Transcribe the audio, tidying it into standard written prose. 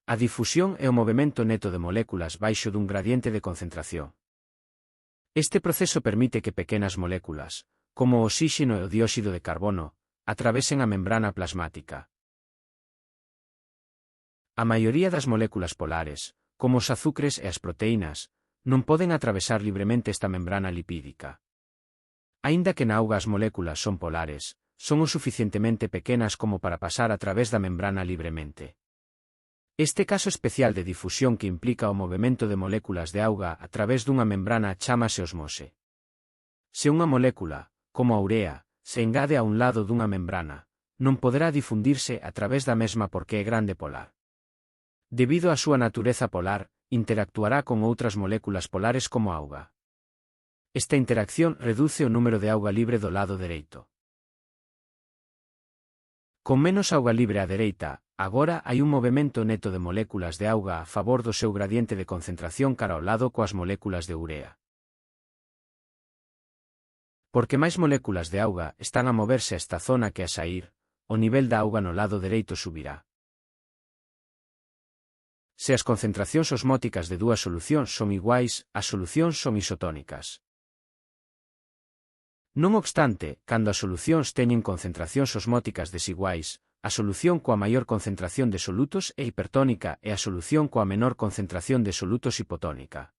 A difusión é o movemento neto de moléculas baixo dun gradiente de concentración. Este proceso permite que pequenas moléculas, como o oxíxeno e o dióxido de carbono, atravesen a membrana plasmática. A maioría das moléculas polares, como os azucres e as proteínas, non poden atravesar libremente esta membrana lipídica. Aínda que na auga as moléculas son polares, son o suficientemente pequenas como para pasar a través da membrana libremente. Este caso especial de difusión que implica o movemento de moléculas de auga a través dunha membrana chámase osmose. Se unha molécula, como a urea, se engade a un lado dunha membrana, non poderá difundirse a través da mesma porque é grande polar. Debido á súa natureza polar, interactuará con outras moléculas polares como auga. Esta interacción reduce o número de auga libre do lado dereito. Con menos auga libre á dereita, agora hai un movemento neto de moléculas de auga a favor do seu gradiente de concentración cara ao lado coas moléculas de urea. Porque máis moléculas de auga están a moverse a esta zona que a saír, o nivel da auga no lado dereito subirá. Se as concentracións osmóticas de dúas solucións son iguais, as solucións son isotónicas. Non obstante, cando as solucións teñen concentracións osmóticas desiguais, a solución coa maior concentración de solutos é hipertónica e a solución coa menor concentración de solutos hipotónica.